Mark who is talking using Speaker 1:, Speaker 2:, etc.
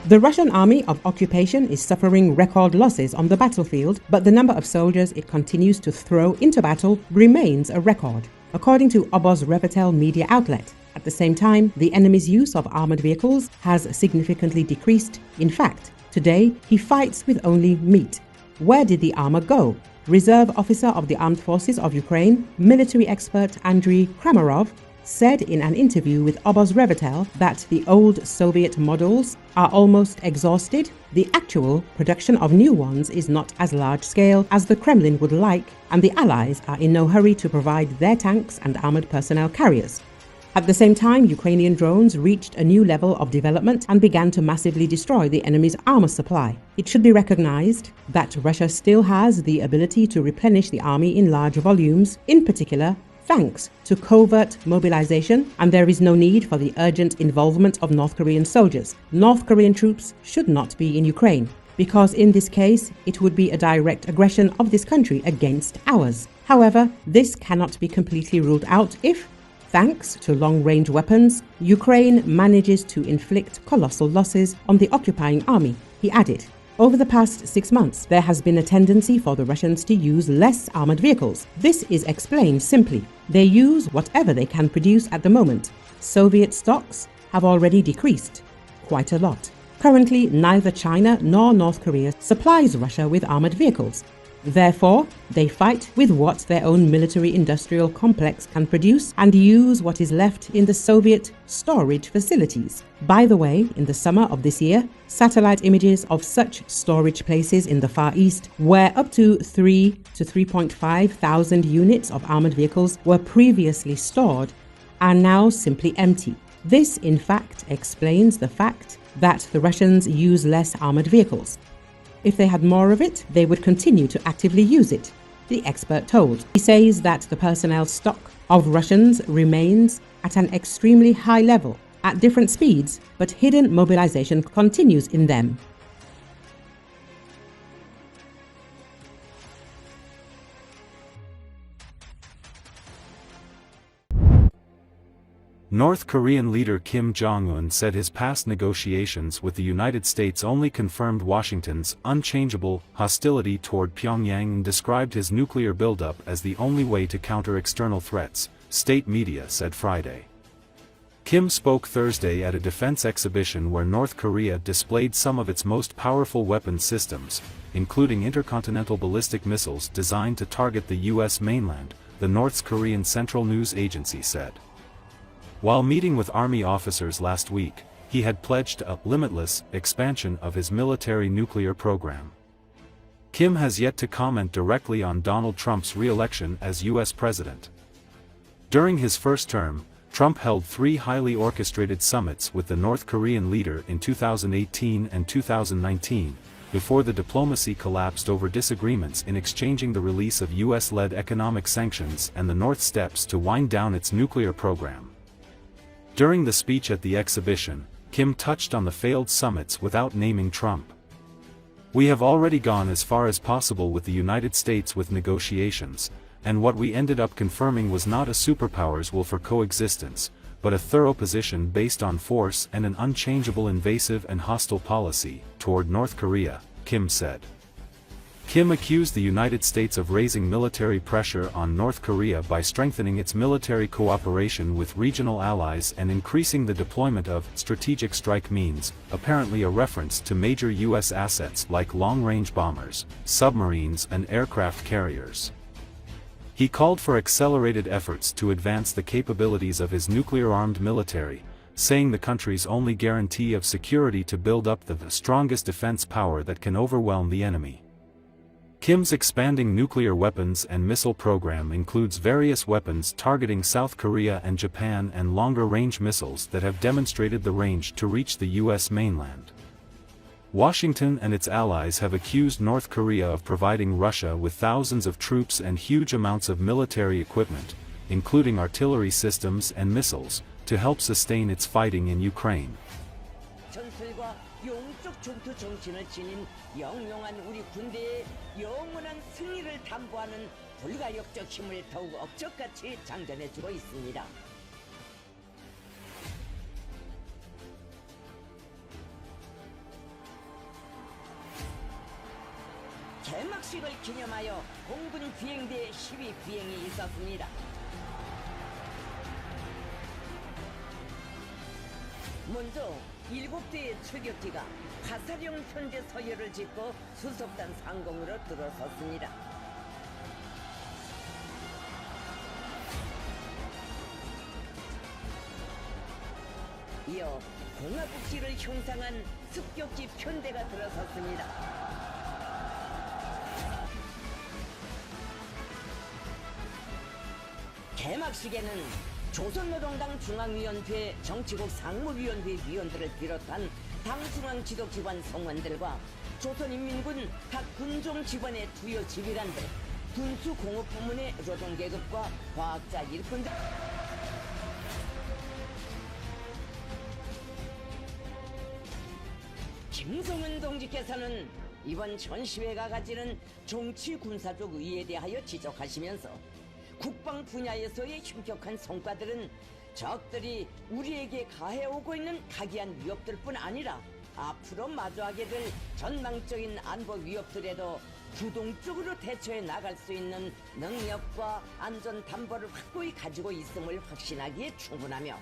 Speaker 1: The Russian army of occupation is suffering record losses on the battlefield, but the number of soldiers it continues to throw into battle remains a record, according to Obozrevatel media outlet. At the same time, the enemy's use of armored vehicles has significantly decreased. In fact, today he fights with only meat. Where did the armor go? Reserve officer of the Armed Forces of Ukraine, military expert Andriy Kramarov, said in an interview with Obozrevatel that the old Soviet models are almost exhausted. The actual production of new ones is not as large scale as the Kremlin would like, and the Allies are in no hurry to provide their tanks and armored personnel carriers. At the same time, Ukrainian drones reached a new level of development and began to massively destroy the enemy's armor supply. It should be recognized that Russia still has the ability to replenish the army in large volumes, in particular thanks to covert mobilization, and there is no need for the urgent involvement of North Korean soldiers. North Korean troops should not be in Ukraine, because in this case it would be a direct aggression of this country against ours. However, this cannot be completely ruled out if, thanks to long-range weapons, Ukraine manages to inflict colossal losses on the occupying army, he added. Over the past 6 months, there has been a tendency for the Russians to use less armored vehicles. This is explained simply. They use whatever they can produce at the moment. Soviet stocks have already decreased quite a lot. Currently, neither China nor North Korea supplies Russia with armored vehicles. Therefore, they fight with what their own military-industrial complex can produce and use what is left in the Soviet storage facilities. By the way, in the summer of this year, satellite images of such storage places in the Far East, where up to 3 to 3.5 thousand units of armored vehicles were previously stored, are now simply empty. This, in fact, explains the fact that the Russians use less armored vehicles. If they had more of it, they would continue to actively use it, the expert told. He says that the personnel stock of Russians remains at an extremely high level, at different speeds, but hidden mobilization continues in them.
Speaker 2: North Korean leader Kim Jong-un said his past negotiations with the United States only confirmed Washington's unchangeable hostility toward Pyongyang and described his nuclear buildup as the only way to counter external threats, state media said Friday. Kim spoke Thursday at a defense exhibition where North Korea displayed some of its most powerful weapons systems, including intercontinental ballistic missiles designed to target the U.S. mainland, the North Korean Central News Agency said. While meeting with army officers last week, he had pledged a limitless expansion of his military nuclear program. Kim has yet to comment directly on Donald Trump's re-election as U.S. president. During his first term, Trump held 3 highly orchestrated summits with the North Korean leader in 2018 and 2019, before the diplomacy collapsed over disagreements in exchanging the release of U.S.-led economic sanctions and the North's steps to wind down its nuclear program. During the speech at the exhibition, Kim touched on the failed summits without naming Trump. "We have already gone as far as possible with the United States with negotiations, and what we ended up confirming was not a superpowers will for coexistence, but a thorough position based on force and an unchangeable invasive and hostile policy toward North Korea," Kim said. Kim accused the United States of raising military pressure on North Korea by strengthening its military cooperation with regional allies and increasing the deployment of strategic strike means, apparently a reference to major U.S. assets like long-range bombers, submarines and aircraft carriers. He called for accelerated efforts to advance the capabilities of his nuclear-armed military, saying the country's only guarantee of security to build up the strongest defense power that can overwhelm the enemy. Kim's expanding nuclear weapons and missile program includes various weapons targeting South Korea and Japan and longer-range missiles that have demonstrated the range to reach the U.S. mainland. Washington and its allies have accused North Korea of providing Russia with thousands of troops and huge amounts of military equipment, including artillery systems and missiles, to help sustain its fighting in Ukraine.
Speaker 3: 전투 정신을 지닌 영영한 우리 군대의 영원한 승리를 담보하는 불가역적 힘을 더욱 억적같이 장전해주고 있습니다. 국식을 기념하여 공군 비행대 시위 비행이 있었습니다. 먼저 7대의 출격기가 화살용 현대 서열을 짓고 수속단 상공으로 들어섰습니다. 이어 공화국기를 형상한 습격기 편대가 들어섰습니다. 개막식에는 조선노동당 중앙위원회 정치국 상무위원회 위원들을 비롯한 당중앙 지도기관 성원들과 조선인민군 각 군종 기관의 주요 지휘관들, 군수공업부문의 노동계급과 과학자 일꾼들, 김성은 동지께서는 이번 전시회가 가지는 정치 군사적 의의에 대하여 지적하시면서 국방 분야에서의 흉격한 성과들은 적들이 우리에게 가해오고 있는 각이한 위협들뿐 아니라 앞으로 마주하게 될 전망적인 안보 위협들에도 주동적으로 대처해 나갈 수 있는 능력과 안전 담보를 확고히 가지고 있음을 확신하기에 충분하며